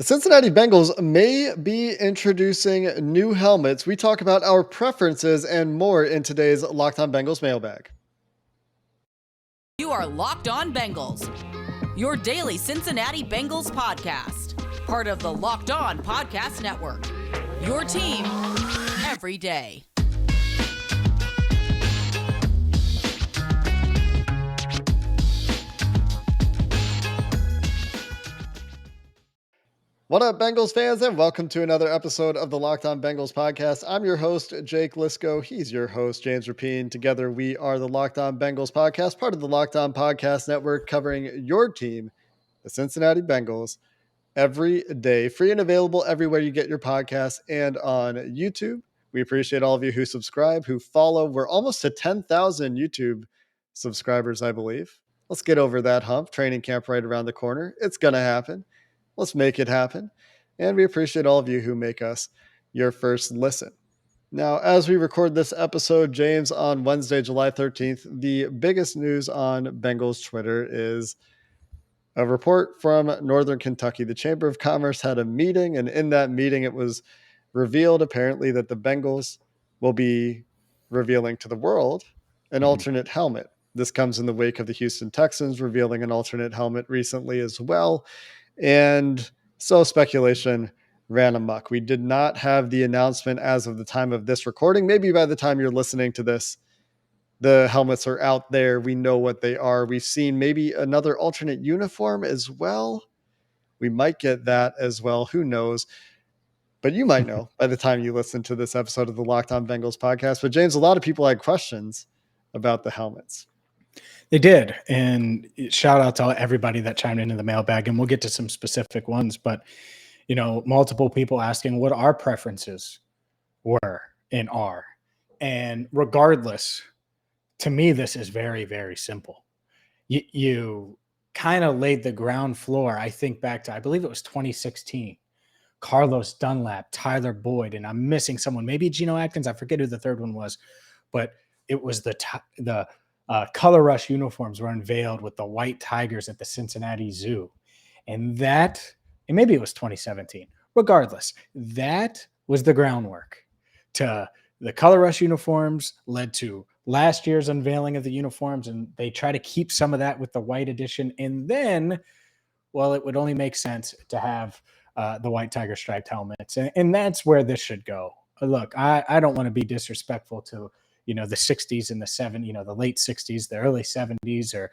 The Cincinnati Bengals may be introducing new helmets. We talk about our preferences and more in today's Locked On Bengals mailbag. You are Locked On Bengals, your daily Cincinnati Bengals podcast, part of the Locked On Podcast Network, your team every day. What up, Bengals fans, and welcome to another episode of the Locked On Bengals podcast. I'm your host, Jake Liscow. He's your host, James Rapien. Together, we are the Locked On Bengals podcast, part of the Locked On Podcast Network, covering your team, the Cincinnati Bengals, every day. Free and available everywhere you get your podcasts and on YouTube. We appreciate all of you who subscribe, who follow. We're almost to 10,000 YouTube subscribers, I believe. Let's get over that hump. Training camp right around the corner. It's going to happen. Let's make it happen. And we appreciate all of you who make us your first listen. Now, as we record this episode, James, on Wednesday, July 13th, the biggest news on Bengals Twitter is a report from Northern Kentucky. The Chamber of Commerce had a meeting, and in that meeting, it was revealed apparently that the Bengals will be revealing to the world an alternate helmet. This comes in the wake of the Houston Texans revealing an alternate helmet recently as well. And so speculation ran amok. We did not have the announcement as of the time of this recording. Maybe by the time you're listening to this, the helmets are out there. We know what they are. We've seen maybe another alternate uniform as well. We might get that as well. Who knows? But you might know by the time you listen to this episode of the Locked On Bengals podcast. But James, a lot of people had questions about the helmets. They did. And shout out to everybody that chimed into the mailbag. And we'll get to some specific ones. But, you know, multiple people asking what our preferences were and are. And regardless, to me, this is very, very simple. You kind of laid the ground floor. I think back to, I believe it was 2016. Carlos Dunlap, Tyler Boyd, and I'm missing someone. Maybe Geno Atkins. I forget who the third one was. But it was the Color Rush uniforms were unveiled with the white tigers at the Cincinnati Zoo. And maybe it was 2017. Regardless, that was the groundwork to the Color Rush uniforms, led to last year's unveiling of the uniforms, and they try to keep some of that with the white edition. And then, well, it would only make sense to have the white tiger striped helmets. And that's where this should go. Look, I don't want to be disrespectful to the 60s and the 70s, the late 60s, the early 70s, or,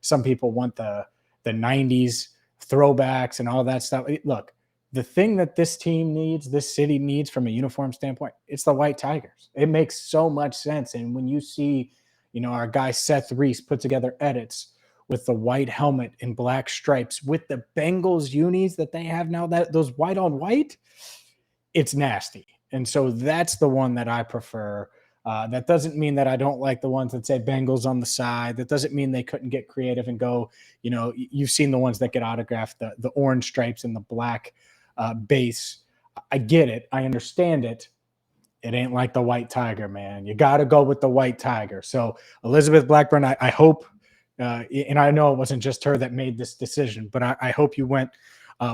some people want the 90s throwbacks and all that stuff. Look, the thing that this team needs, this city needs from a uniform standpoint, it's the white tigers. It makes so much sense. And when you see, our guy Seth Reese put together edits with the white helmet and black stripes with the Bengals unis that they have now, that those white on white, it's nasty. And so that's the one that I prefer. That doesn't mean that I don't like the ones that say Bengals on the side. That doesn't mean they couldn't get creative and go, you've seen the ones that get autographed, the orange stripes and the black base. I get it. I understand it. It ain't like the white tiger, man. You got to go with the white tiger. So Elizabeth Blackburn, I hope, and I know it wasn't just her that made this decision, but I hope you went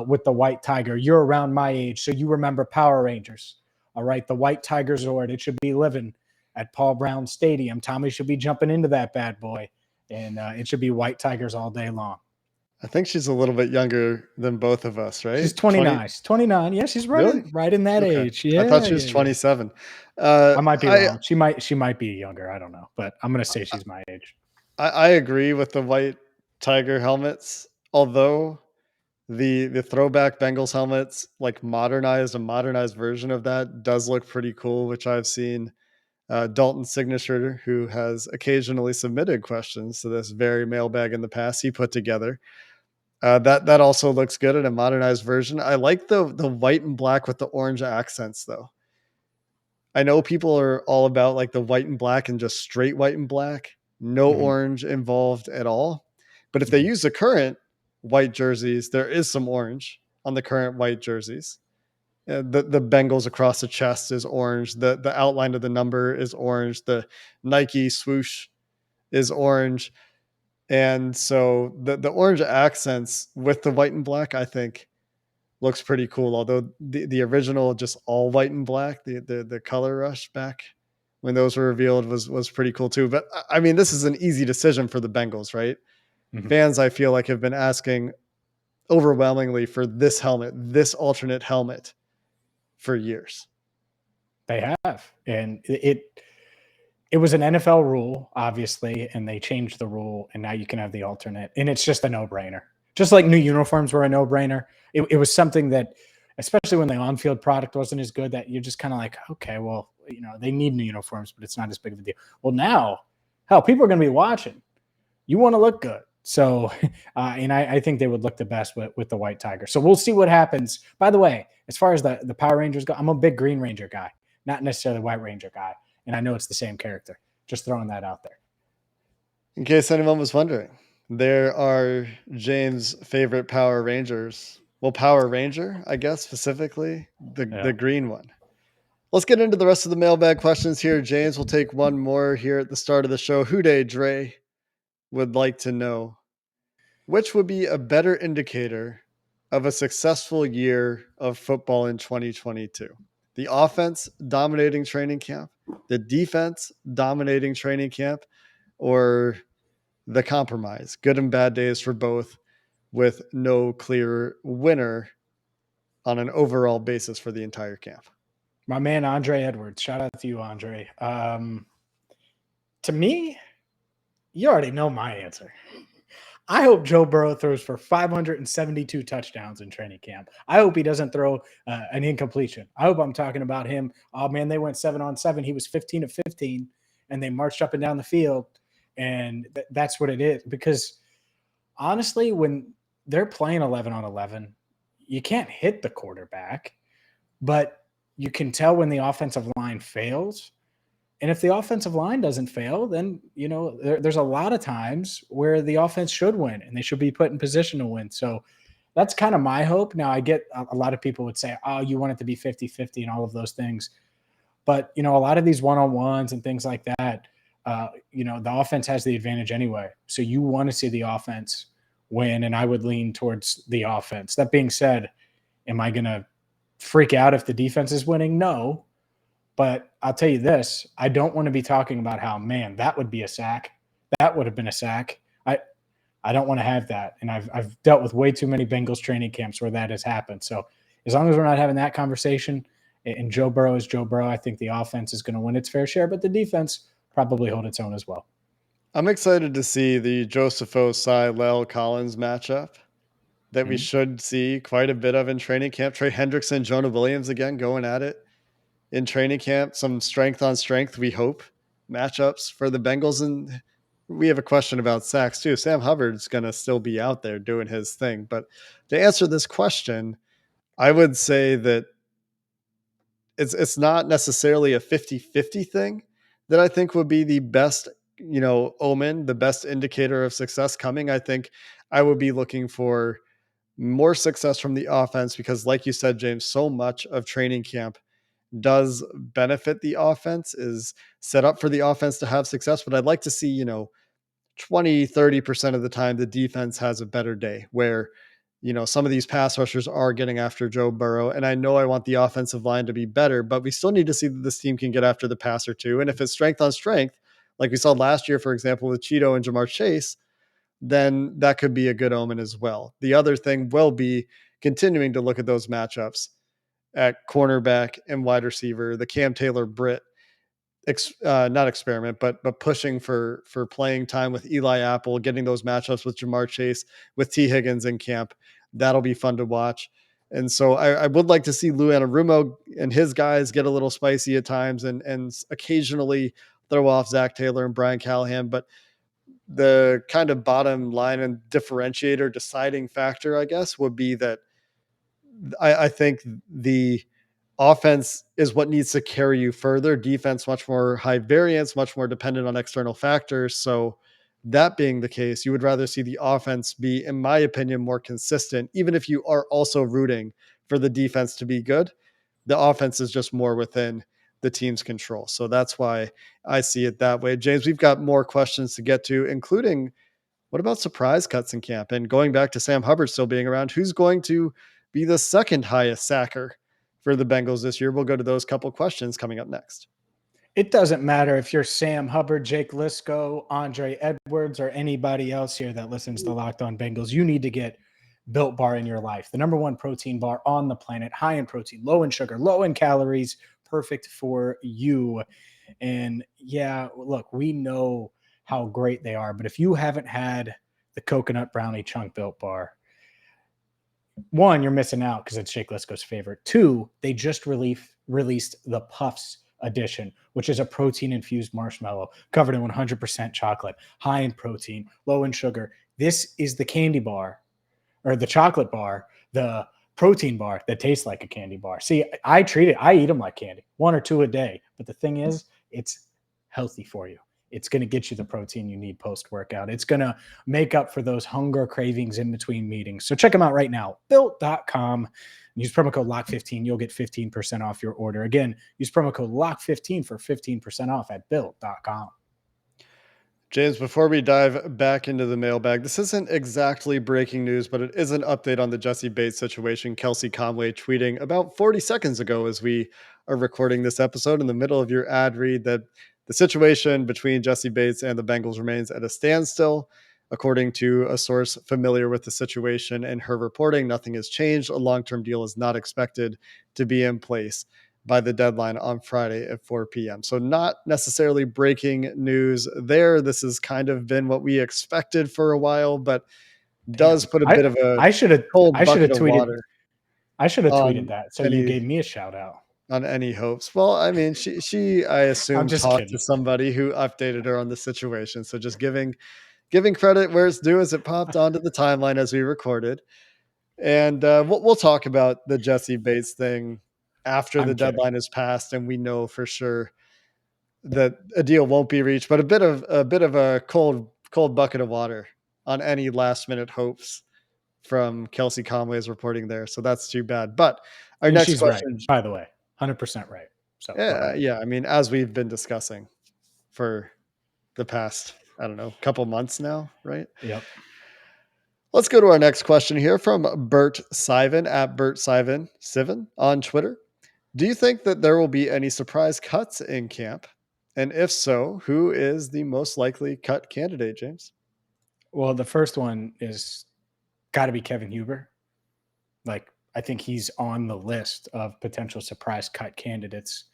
with the white tiger. You're around my age, so you remember Power Rangers. All right, the white tiger Zord, it should be living at Paul Brown Stadium. Tommy should be jumping into that bad boy, and it should be white tigers all day long. I think she's a little bit younger than both of us, right? She's 29. 29. Yeah, she's right, right in that age. Yeah, I thought she was 27. I might be wrong. She might be younger. I don't know, but I'm going to say she's my age. I agree with the white tiger helmets, although the throwback Bengals helmets, like a modernized version of that does look pretty cool, which I've seen. Dalton Signature, who has occasionally submitted questions to this very mailbag in the past, he put together. That also looks good in a modernized version. I like the white and black with the orange accents, though. I know people are all about like the white and black and just straight white and black, no orange involved at all. But if they use the current white jerseys, there is some orange on the current white jerseys. The Bengals across the chest is orange. The outline of the number is orange. The Nike swoosh is orange. And so the orange accents with the white and black, I think, looks pretty cool. Although the original just all white and black, the color rush back when those were revealed was pretty cool too. But I mean, this is an easy decision for the Bengals, right? Mhm. Fans, I feel like, have been asking overwhelmingly for this helmet, this alternate helmet for years. They have. And it was an NFL rule, obviously, and they changed the rule, and now you can have the alternate, and it's just a no-brainer. Just like new uniforms were a no-brainer, it was something that, especially when the on-field product wasn't as good, that you're just kind of like, okay, well, they need new uniforms, but it's not as big of a deal. Well, now, hell, people are going to be watching. You want to look good. So, and I think they would look the best with the white tiger. So we'll see what happens. By the way, as far as the Power Rangers go, I'm a big Green Ranger guy, not necessarily White Ranger guy. And I know it's the same character. Just throwing that out there. In case anyone was wondering, there are James' favorite Power Rangers. Well, Power Ranger, I guess, specifically the green one. Let's get into the rest of the mailbag questions here. James, will take one more here at the start of the show. Hude Dre would like to know, which would be a better indicator of a successful year of football in 2022? The offense dominating training camp, the defense dominating training camp, or the compromise? Good and bad days for both, with no clear winner on an overall basis for the entire camp. My man, Andre Edwards. Shout out to you, Andre. To me, you already know my answer. I hope Joe Burrow throws for 572 touchdowns in training camp. I hope he doesn't throw an incompletion. I hope I'm talking about him. Oh, man, they went 7-on-7. He was 15 of 15, and they marched up and down the field, and that's what it is. Because, honestly, when they're playing 11-on-11, you can't hit the quarterback, but you can tell when the offensive line fails. And if the offensive line doesn't fail, then, there's a lot of times where the offense should win and they should be put in position to win. So that's kind of my hope. Now, I get a lot of people would say, oh, you want it to be 50-50 and all of those things. But, a lot of these one-on-ones and things like that, the offense has the advantage anyway. So you want to see the offense win, and I would lean towards the offense. That being said, am I going to freak out if the defense is winning? No. But I'll tell you this, I don't want to be talking about how, man, that would be a sack. That would have been a sack. I don't want to have that. And I've dealt with way too many Bengals training camps where that has happened. So as long as we're not having that conversation and Joe Burrow is Joe Burrow, I think the offense is going to win its fair share, but the defense probably hold its own as well. I'm excited to see the Joseph Osai Lel Collins matchup that we should see quite a bit of in training camp. Trey Hendrickson, Jonah Williams again going at it in training camp. Some strength on strength, we hope, matchups for the Bengals. And we have a question about sacks too. Sam Hubbard's going to still be out there doing his thing. But to answer this question, I would say that it's not necessarily a 50-50 thing that I think would be the best, omen, the best indicator of success coming. I think I would be looking for more success from the offense because, like you said, James, so much of training camp does benefit the offense, is set up for the offense to have success. But I'd like to see, 20-30% of the time the defense has a better day where, some of these pass rushers are getting after Joe Burrow. And I know I want the offensive line to be better, but we still need to see that this team can get after the passer too. And if it's strength on strength, like we saw last year, for example, with Cheeto and Jamar Chase, then that could be a good omen as well. The other thing will be continuing to look at those matchups at cornerback and wide receiver, the Cam Taylor Britt not experiment, but pushing for playing time with Eli Apple, getting those matchups with Jamar Chase, with T Higgins in camp. That'll be fun to watch. And so I would like to see Lou Anarumo and his guys get a little spicy at times and occasionally throw off Zach Taylor and Brian Callahan. But the kind of bottom line and differentiator deciding factor, I guess, would be that I think the offense is what needs to carry you further. Defense, much more high variance, much more dependent on external factors. So that being the case, you would rather see the offense be, in my opinion, more consistent, even if you are also rooting for the defense to be good. The offense is just more within the team's control. So that's why I see it that way. James, we've got more questions to get to, including what about surprise cuts in camp? And going back to Sam Hubbard still being around, who's going to be the second highest sacker for the Bengals this year? We'll go to those couple questions coming up next. It doesn't matter if you're Sam Hubbard, Jake Liscow, Andre Edwards, or anybody else here that listens to Locked On Bengals. You need to get Built Bar in your life. The number one protein bar on the planet, high in protein, low in sugar, low in calories, perfect for you. And yeah, look, we know how great they are, but if you haven't had the coconut brownie chunk Built Bar, one, you're missing out because it's Jake Liscow's favorite. Two, they just released the Puffs edition, which is a protein-infused marshmallow covered in 100% chocolate, high in protein, low in sugar. This is the candy bar, or the chocolate bar, the protein bar that tastes like a candy bar. See, I eat them like candy, 1 or 2 a day. But the thing is, it's healthy for you. It's going to get you the protein you need post-workout. It's going to make up for those hunger cravings in between meetings. So check them out right now, built.com. Use promo code LOCK15. You'll get 15% off your order. Again, use promo code LOCK15 for 15% off at built.com. James, before we dive back into the mailbag, this isn't exactly breaking news, but it is an update on the Jesse Bates situation. Kelsey Conway tweeting about 40 seconds ago as we are recording this episode in the middle of your ad read that the situation between Jesse Bates and the Bengals remains at a standstill. According to a source familiar with the situation and her reporting, nothing has changed. A long-term deal is not expected to be in place by the deadline on Friday at 4 p.m. So not necessarily breaking news there. This has kind of been what we expected for a while, but does put a bit of a cold bucket of water. I should have tweeted that. So you gave me a shout out. On any hopes. Well, I mean, she I assume talked to somebody who updated her on the situation. So just giving credit where it's due as it popped onto the timeline as we recorded. And we'll talk about the Jesse Bates thing after the deadline is passed and we know for sure that a deal won't be reached, but a bit of a cold bucket of water on any last minute hopes from Kelsey Conway's reporting there. So that's too bad. But next question, right, by the way, 100% right. So yeah. I mean, as we've been discussing for the past, I don't know, couple months now, right? Yep. Let's go to our next question here from Bert Sivan at Bert Sivan on Twitter. Do you think that there will be any surprise cuts in camp? And if so, who is the most likely cut candidate, James? Well, the first one is got to be Kevin Huber. Like, I think he's on the list of potential surprise cut candidates.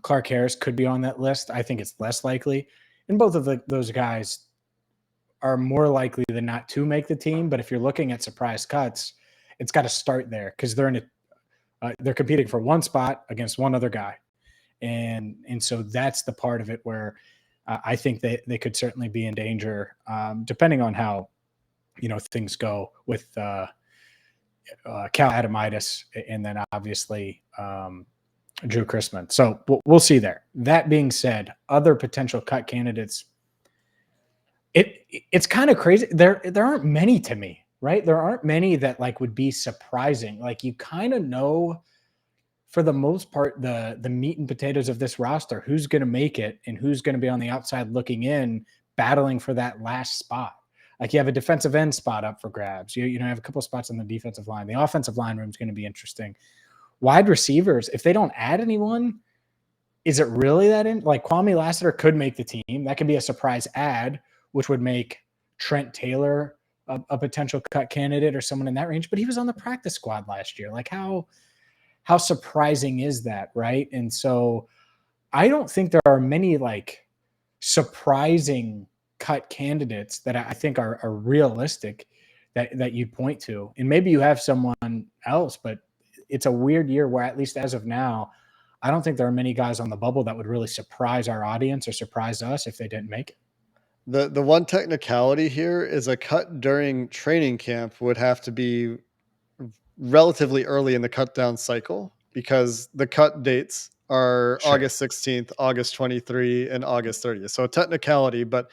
Clark Harris could be on that list. I think it's less likely. And both of those guys are more likely than not to make the team. But if you're looking at surprise cuts, it's got to start there because they're competing for one spot against one other guy. And so that's the part of it where I think they could certainly be in danger, depending on how, things go with Cal Adamitis and then obviously Drew Chrisman. So we'll see there. That being said, other potential cut candidates, it's kind of crazy. There aren't many to me, right? There aren't many that would be surprising. Like you kind of know for the most part, the meat and potatoes of this roster, who's going to make it and who's going to be on the outside looking in, battling for that last spot. Like you have a defensive end spot up for grabs. You have a couple of spots on the defensive line. The offensive line room is going to be interesting. Wide receivers, if they don't add anyone, is it really that in? Like Kwame Lassiter could make the team. That could be a surprise add, which would make Trent Taylor a potential cut candidate or someone in that range. But he was on the practice squad last year. Like how surprising is that, right? And so I don't think there are many surprising cut candidates that I think are realistic that you'd point to. And maybe you have someone else, but it's a weird year where, at least as of now, I don't think there are many guys on the bubble that would really surprise our audience or surprise us if they didn't make it. The one technicality here is a cut during training camp would have to be relatively early in the cut down cycle because the cut dates are sure. August 16th, August 23, and August 30th. So a technicality, but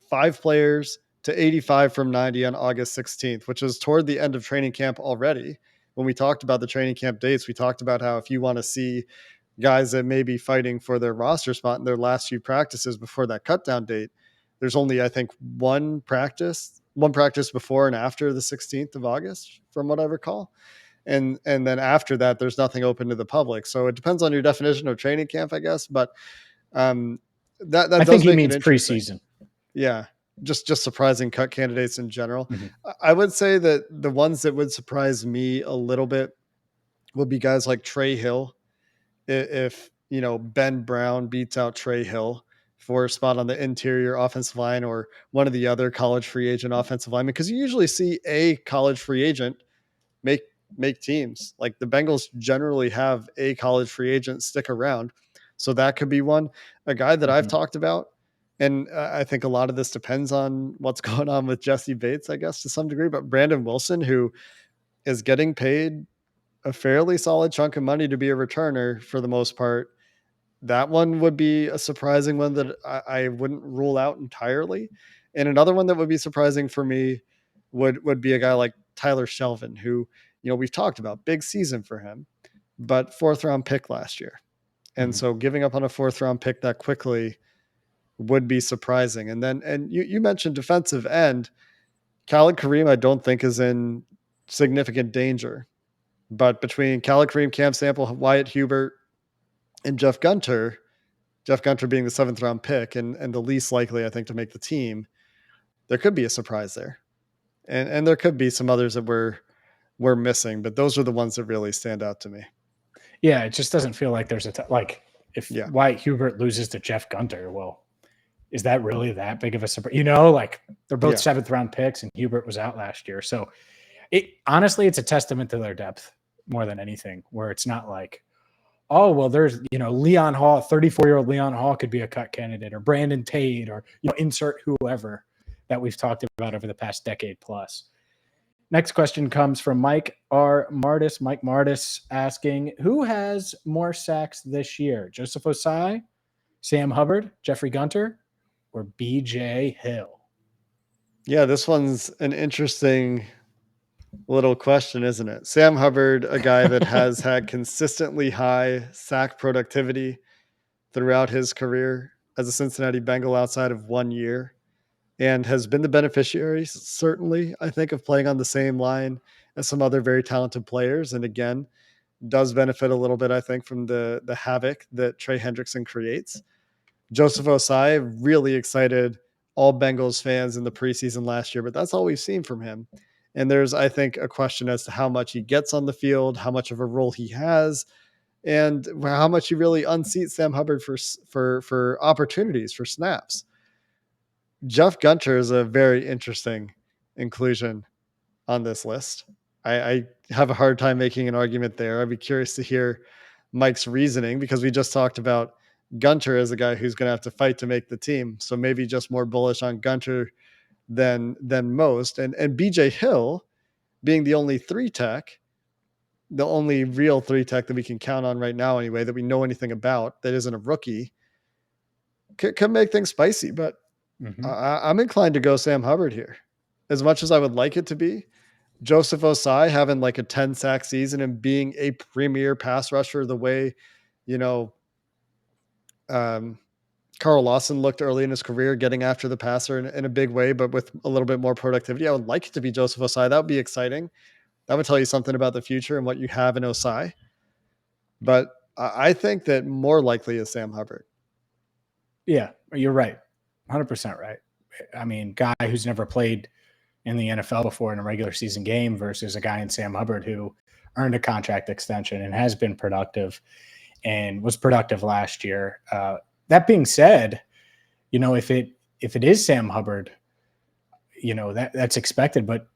5 players to 85 from 90 on August 16th, which is toward the end of training camp already. When we talked about the training camp dates, we talked about how if you want to see guys that may be fighting for their roster spot in their last few practices before that cut down date, there's only, I think, one practice before and after the 16th of August, from what I recall. and then after that, there's nothing open to the public. So it depends on your definition of training camp, I guess. But um, that I think does he make it means interesting. preseason. Yeah, just surprising cut candidates in general. Mhm. I would say that the ones that would surprise me a little bit would be guys like Trey Hill. If Ben Brown beats out Trey Hill for a spot on the interior offensive line or one of the other college free agent offensive linemen, because you usually see a college free agent make make teams. Like the Bengals generally have a college free agent stick around, so that could be one. A guy that I've Mhm. talked about, and I think a lot of this depends on what's going on with Jesse Bates, I guess to some degree. But Brandon Wilson, who is getting paid a fairly solid chunk of money to be a returner for the most part, that one would be a surprising one that I wouldn't rule out entirely. And another one that would be surprising for me would be a guy like Tyler Shelvin, who, we've talked about big season for him, but fourth round pick last year. And Mhm. so giving up on a fourth round pick that quickly would be surprising. And you mentioned defensive end. Khalid Kareem, I don't think is in significant danger, but between Khalid Kareem, Cam Sample, Wyatt Hubert, and Jeff Gunter being the seventh round pick and the least likely, I think, to make the team, there could be a surprise there. And there could be some others that we're missing, but those are the ones that really stand out to me. Yeah, it just doesn't feel like there's like if Yeah. Wyatt Hubert loses to Jeff Gunter, well, is that really that big of a surprise? Like they're both Yeah. seventh round picks and Hubert was out last year. So honestly, it's a testament to their depth more than anything, where it's not like, oh, well, there's, Leon Hall, 34-year-old Leon Hall could be a cut candidate, or Brandon Tate, or, insert whoever that we've talked about over the past decade plus. Next question comes from Mike Martis asking, who has more sacks this year? Joseph Osai, Sam Hubbard, Jeffrey Gunter, or BJ Hill? Yeah, this one's an interesting little question, isn't it? Sam Hubbard, a guy that has had consistently high sack productivity throughout his career as a Cincinnati Bengal outside of 1 year, and has been the beneficiary, certainly, I think, of playing on the same line as some other very talented players. And again, does benefit a little bit, I think, from the havoc that Trey Hendrickson creates. Joseph Osai, really excited all Bengals fans in the preseason last year, but that's all we've seen from him. And there's, I think, a question as to how much he gets on the field, how much of a role he has, and how much he really unseats Sam Hubbard for opportunities, for snaps. Jeff Gunter is a very interesting inclusion on this list. I have a hard time making an argument there. I'd be curious to hear Mike's reasoning, because we just talked about Gunter as a guy who's going to have to fight to make the team. So maybe just more bullish on Gunter than most. And BJ Hill being the only three tech, the only real three tech that we can count on right now anyway, that we know anything about, that isn't a rookie, could make things spicy. But I'm inclined to go Sam Hubbard here. As much as I would like it to be, Joseph Osai having like a 10 sack season and being a premier pass rusher the way, you know, Carl Lawson looked early in his career, getting after the passer in a big way, but with a little bit more productivity. I would like it to be Joseph Osai. That would be exciting. That would tell you something about the future and what you have in Osai. But I think that more likely is Sam Hubbard. Yeah, you're right. 100% right. I mean, guy who's never played in the NFL before in a regular season game versus a guy in Sam Hubbard who earned a contract extension and has been productive and was productive last year. That being said, if it is Sam Hubbard, that's expected. But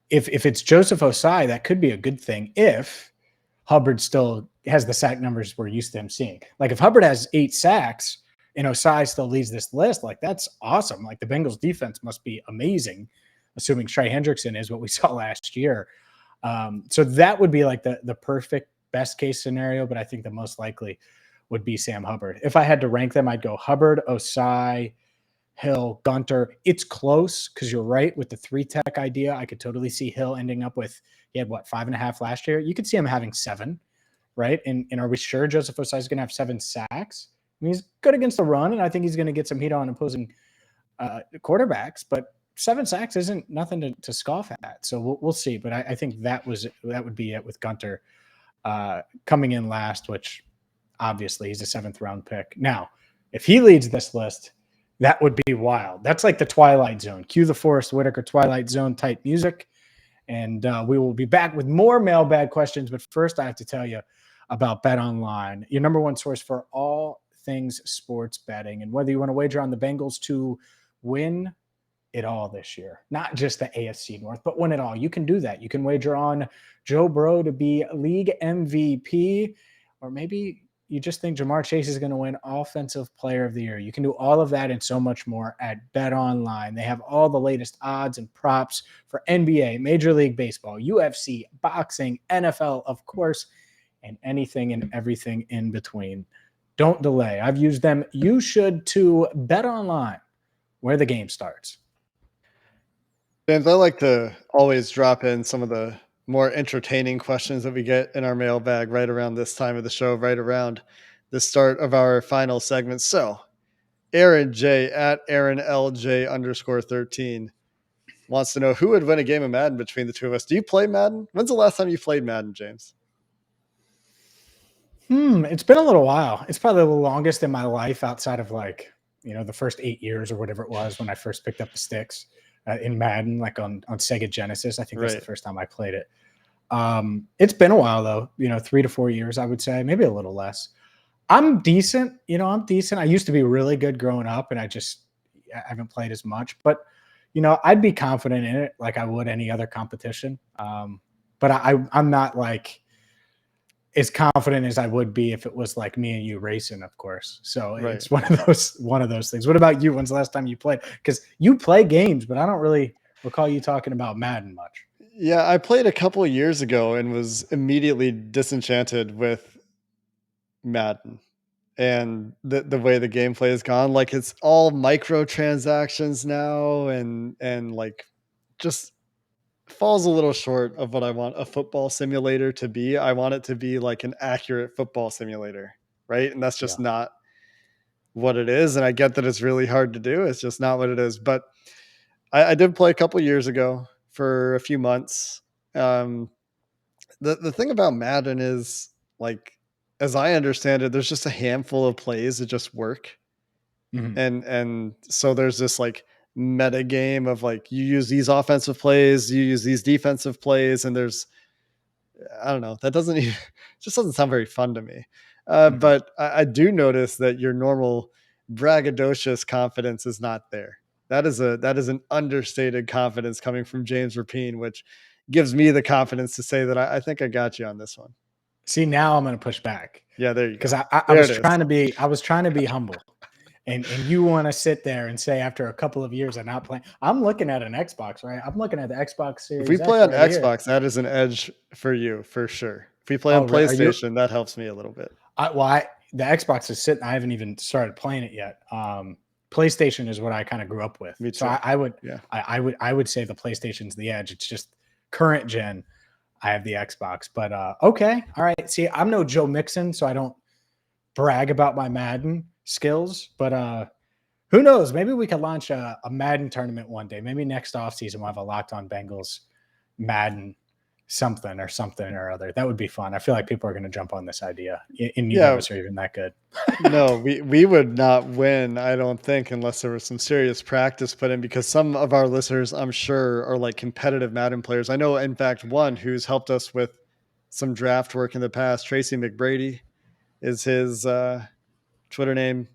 if it's Joseph Osai, that could be a good thing if Hubbard still has the sack numbers we're used to him seeing. Like if Hubbard has 8 sacks and Osai still leads this list, like that's awesome. Like the Bengals defense must be amazing, assuming Trey Hendrickson is what we saw last year. So that would be like the perfect best case scenario, but I think the most likely would be Sam Hubbard. If I had to rank them, I'd go Hubbard, Osai, Hill, Gunter. It's close because you're right with the 3 tech idea. I could totally see Hill ending up with, he had 5.5 last year. You could see him having 7, right? And are we sure Joseph Osai is going to have 7 sacks? I mean, he's good against the run, and I think he's going to get some heat on opposing quarterbacks. But 7 sacks isn't nothing to scoff at. So we'll see. But I think that would be it with Gunter coming in last, which obviously he's a 7th round pick. Now, if he leads this list, that would be wild. That's like the Twilight Zone. Cue the Forrest Whitaker Twilight Zone type music. And we will be back with more mailbag questions. But first, I have to tell you about BetOnline, your number one source for all things sports betting. And whether you want to wager on the Bengals to win it all this year, not just the AFC North, but win it all, you can do that. You can wager on Joe Burrow to be league MVP, or maybe you just think Jamar Chase is going to win Offensive Player of the Year. You can do all of that and so much more at BetOnline. They have all the latest odds and props for NBA, Major League Baseball, UFC, boxing, NFL, of course, and anything and everything in between. Don't delay. I've used them. You should too. BetOnline, where the game starts. James, I like to always drop in some of the more entertaining questions that we get in our mailbag right around this time of the show, right around the start of our final segment. So Aaron J at Aaron LJ _13 wants to know who would win a game of Madden between the two of us. Do you play Madden? When's the last time you played Madden, James? It's been a little while. It's probably the longest in my life outside of the first 8 years or whatever it was when I first picked up the sticks in Madden, like on Sega Genesis. I think that's the first time I played it. It's been a while though, 3 to 4 years, I would say, maybe a little less. I'm decent. I used to be really good growing up and I haven't played as much, but I'd be confident in it like I would any other competition. But I'm not like as confident as I would be if it was like me and you racing, of course. So It's one of those things. What about you? When's the last time you played? Because you play games, but I don't really recall you talking about Madden much. Yeah, I played a couple of years ago and was immediately disenchanted with Madden and the way the gameplay has gone. Like it's all microtransactions now and like just falls a little short of what I want a football simulator to be. I want it to be like an accurate football simulator, right? And that's just not what it is. And I get that it's really hard to do. It's just not what it is. But I did play a couple years ago for a few months. The thing about Madden is, like, as I understand it, there's just a handful of plays that just work. Mm-hmm. And so there's this like meta game of like, you use these offensive plays, you use these defensive plays, and there's, I don't know, that doesn't even, just doesn't sound very fun to me. But I do notice that your normal braggadocious confidence is not there. That is an understated confidence coming from James Rapien, which gives me the confidence to say that I think I got you on this one. See, now I'm going to push back. Yeah, there you go. Because I was trying to be humble. And you want to sit there and say after a couple of years of not playing, I'm looking at an Xbox, right? I'm looking at the Xbox Series. If we play on Xbox, that is an edge for you for sure. If we play on PlayStation, that helps me a little bit. The Xbox is sitting. I haven't even started playing it yet. PlayStation is what I kind of grew up with. Me too. So I would say the PlayStation's the edge. It's just current gen. I have the Xbox, but okay, all right. See, I'm no Joe Mixon, so I don't brag about my Madden skills, but who knows? Maybe we could launch a Madden tournament one day. Maybe next offseason we'll have a Locked On Bengals Madden something or other. That would be fun. I feel like people are going to jump on this idea. And neither of us are even that good. No, we would not win, I don't think, unless there was some serious practice put in, because some of our listeners, I'm sure, are like competitive Madden players. I know, in fact, one who's helped us with some draft work in the past, Tracy McBrady is his Twitter name.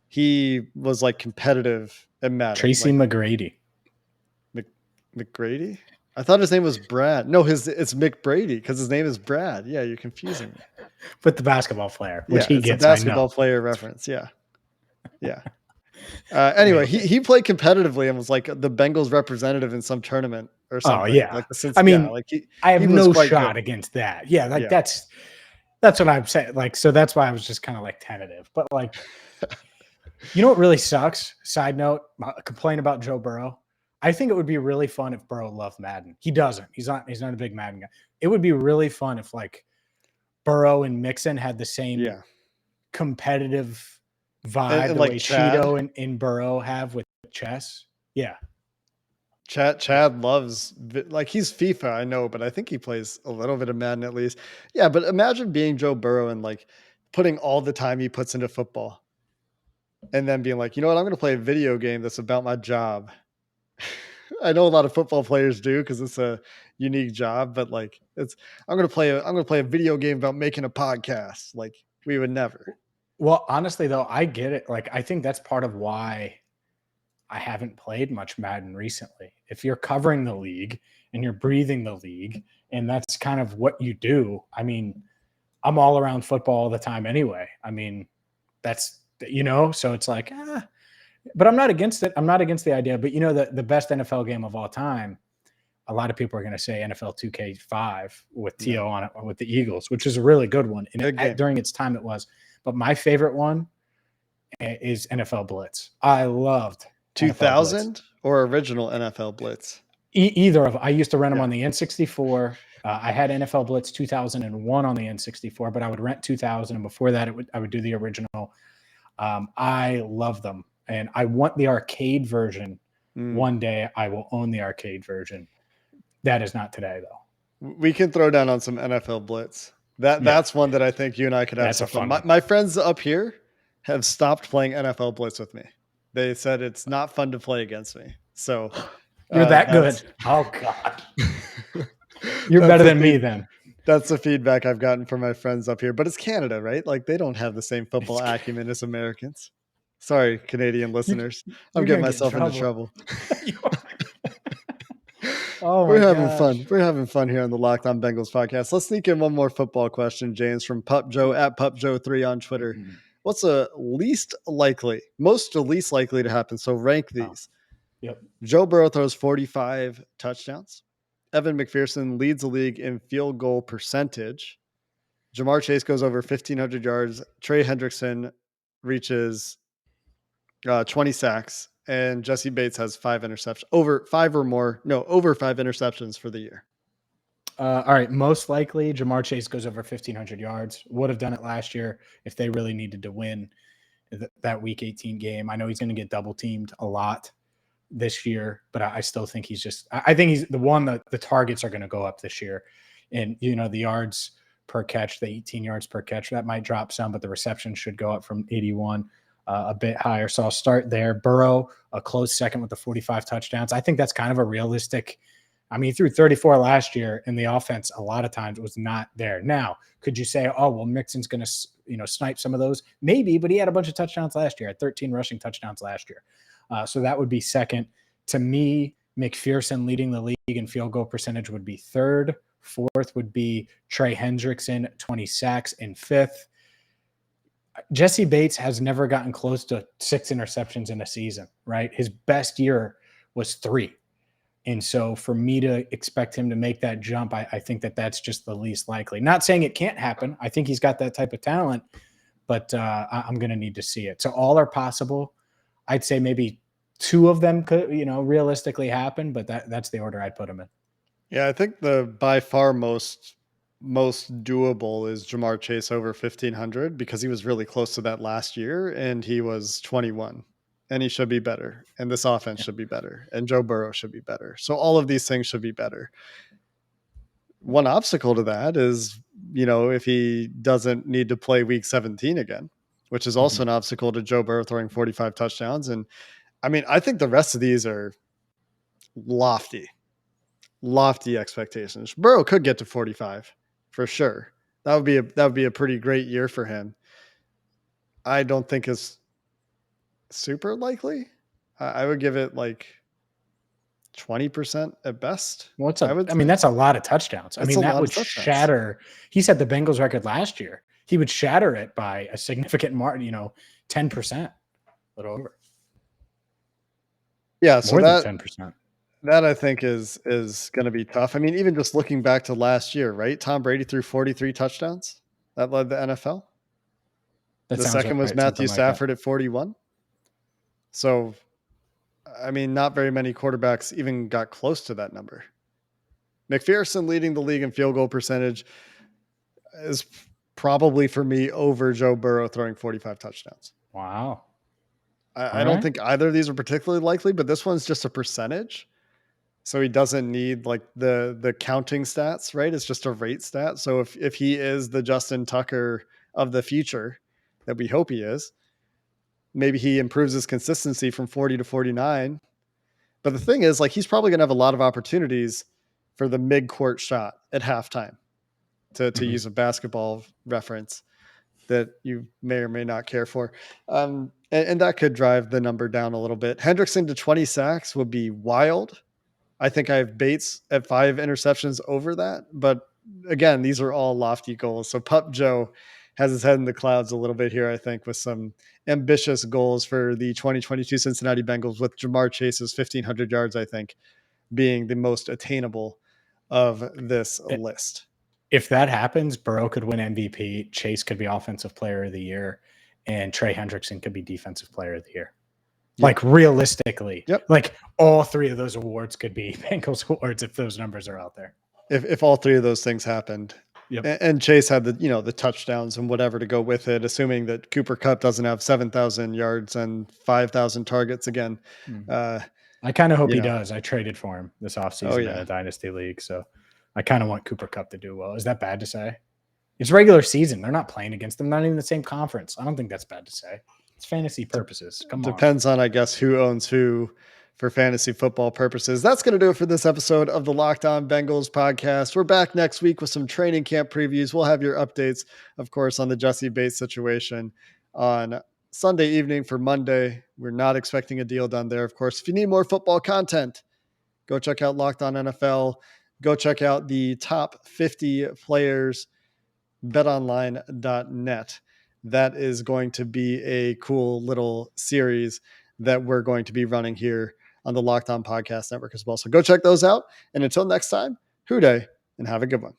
He was like competitive at Madden. Tracy McGrady. McGrady? I thought his name was Brad. No, it's McBrady because his name is Brad. Yeah, you're confusing me. With the basketball player, which he gets. A basketball player reference. Yeah. Anyway, he played competitively and was like the Bengals representative in some tournament or something. Oh yeah. Like I have no shot against that. Yeah, that's what I'm saying. Like, so that's why I was just kind of like tentative. But like, you know what really sucks? Side note, complain about Joe Burrow. I think it would be really fun if Burrow loved Madden. He doesn't. He's not a big Madden guy. It would be really fun if like Burrow and Mixon had the same competitive vibe, the like way Cheeto and Burrow have with chess. Yeah. Chad loves, like, he's FIFA, I know, but I think he plays a little bit of Madden at least. Yeah, but imagine being Joe Burrow and like putting all the time he puts into football and then being like, you know what, I'm going to play a video game that's about my job. I know a lot of football players do because it's a unique job, but like I'm gonna play a video game about making a podcast. Like we would never. Well, honestly, though, I get it. Like, I think that's part of why I haven't played much Madden recently. If you're covering the league and you're breathing the league, and that's kind of what you do, I mean, I'm all around football all the time anyway. I mean, that's, so it's like, but I'm not against it. I'm not against the idea. But, the best NFL game of all time, a lot of people are going to say NFL 2K5 with T.O. on it with the Eagles, which is a really good one. And during its time, it was. But my favorite one is NFL Blitz. I loved 2000 or original NFL Blitz. Either of them. I used to rent them on the N64. I had NFL Blitz 2001 on the N64, but I would rent 2000, and before that, I would do the original. I love them, and I want the arcade version. One day, I will own the arcade version. That is not today, though. We can throw down on some NFL Blitz. That's one that I think you and I could have some fun. My friends up here have stopped playing NFL Blitz with me. They said it's not fun to play against me. So you're that good. Oh God. You're better than me then. That's the feedback I've gotten from my friends up here. But it's Canada, right? Like they don't have the same football acumen as Americans. Sorry, Canadian listeners. I'm getting myself into trouble. We're having fun. We're having fun here on the Locked On Bengals podcast. Let's sneak in one more football question, James, from Pup Joe at Pup Joe3 on Twitter. Mm-hmm. What's most to least likely to happen? So rank these. Yep. Joe Burrow throws 45 touchdowns. Evan McPherson leads the league in field goal percentage. Jamar Chase goes over 1,500 yards. Trey Hendrickson reaches 20 sacks. And Jesse Bates has 5 interceptions, over 5 interceptions for the year. All right. Most likely, Jamar Chase goes over 1,500 yards. Would have done it last year if they really needed to win that Week 18 game. I know he's going to get double teamed a lot this year, but I still think I think he's the one that the targets are going to go up this year. And, the yards per catch, the 18 yards per catch, that might drop some, but the reception should go up from 81. A bit higher. So I'll start there. Burrow, a close second with the 45 touchdowns. I think that's kind of a realistic. I mean, he threw 34 last year, and the offense a lot of times was not there. Now, could you say, oh, well, Mixon's going to, snipe some of those? Maybe, but he had a bunch of touchdowns last year. Had 13 rushing touchdowns last year. So that would be second. To me, McPherson leading the league in field goal percentage would be third. Fourth would be Trey Hendrickson, 20 sacks, and fifth. Jesse Bates has never gotten close to 6 interceptions in a season, right? His best year was 3. And so for me to expect him to make that jump, I think that's just the least likely. Not saying it can't happen. I think he's got that type of talent, but I'm going to need to see it. So all are possible. I'd say maybe 2 of them could, realistically happen, but that's the order I'd put them in. Yeah, I think the by far most doable is Jamar Chase over 1,500 because he was really close to that last year and he was 21 and he should be better. And this offense should be better and Joe Burrow should be better. So all of these things should be better. One obstacle to that is, if he doesn't need to play week 17 again, which is also an obstacle to Joe Burrow throwing 45 touchdowns. And I mean, I think the rest of these are lofty expectations. Burrow could get to 45. For sure. That would be a pretty great year for him. I don't think it's super likely. I would give it like 20% at best. Well, that's a lot of touchdowns. That would shatter. He set the Bengals record last year. He would shatter it by a significant margin, 10%. A little over. Yeah, so more than 10%. That I think is going to be tough. I mean, even just looking back to last year, right? Tom Brady threw 43 touchdowns. That led the NFL. The second was Matthew Stafford at 41. So, I mean, not very many quarterbacks even got close to that number. McPherson leading the league in field goal percentage is probably for me over Joe Burrow throwing 45 touchdowns. Wow. I don't think either of these are particularly likely, but this one's just a percentage. So he doesn't need like the counting stats, right? It's just a rate stat. So if he is the Justin Tucker of the future that we hope he is, maybe he improves his consistency from 40 to 49. But the thing is, like, he's probably going to have a lot of opportunities for the mid-court shot at halftime, to use a basketball reference that you may or may not care for. And that could drive the number down a little bit. Hendrickson to 20 sacks would be wild. I think I have Bates at 5 interceptions over that. But again, these are all lofty goals. So Pup Joe has his head in the clouds a little bit here, I think, with some ambitious goals for the 2022 Cincinnati Bengals, with Jamar Chase's 1,500 yards, I think, being the most attainable of this list. If that happens, Burrow could win MVP, Chase could be Offensive Player of the Year, and Trey Hendrickson could be Defensive Player of the Year. Yep. Like realistically, like all 3 of those awards could be Bengals awards if those numbers are out there. If all 3 of those things happened. And Chase had the touchdowns and whatever to go with it, assuming that Cooper Kupp doesn't have 7,000 yards and 5,000 targets again. I kind of hope he does. I traded for him this offseason in a dynasty league, so I kind of want Cooper Kupp to do well. Is that bad to say? It's regular season. They're not playing against them. Not even the same conference. I don't think that's bad to say. It's fantasy purposes. Depends on, I guess, who owns who for fantasy football purposes. That's going to do it for this episode of the Locked On Bengals podcast. We're back next week with some training camp previews. We'll have your updates, of course, on the Jesse Bates situation on Sunday evening for Monday. We're not expecting a deal done there, of course. If you need more football content, go check out Locked On NFL. Go check out the top 50 players, betonline.net. That is going to be a cool little series that we're going to be running here on the Locked On Podcast Network as well. So go check those out. And until next time, hoo day and have a good one.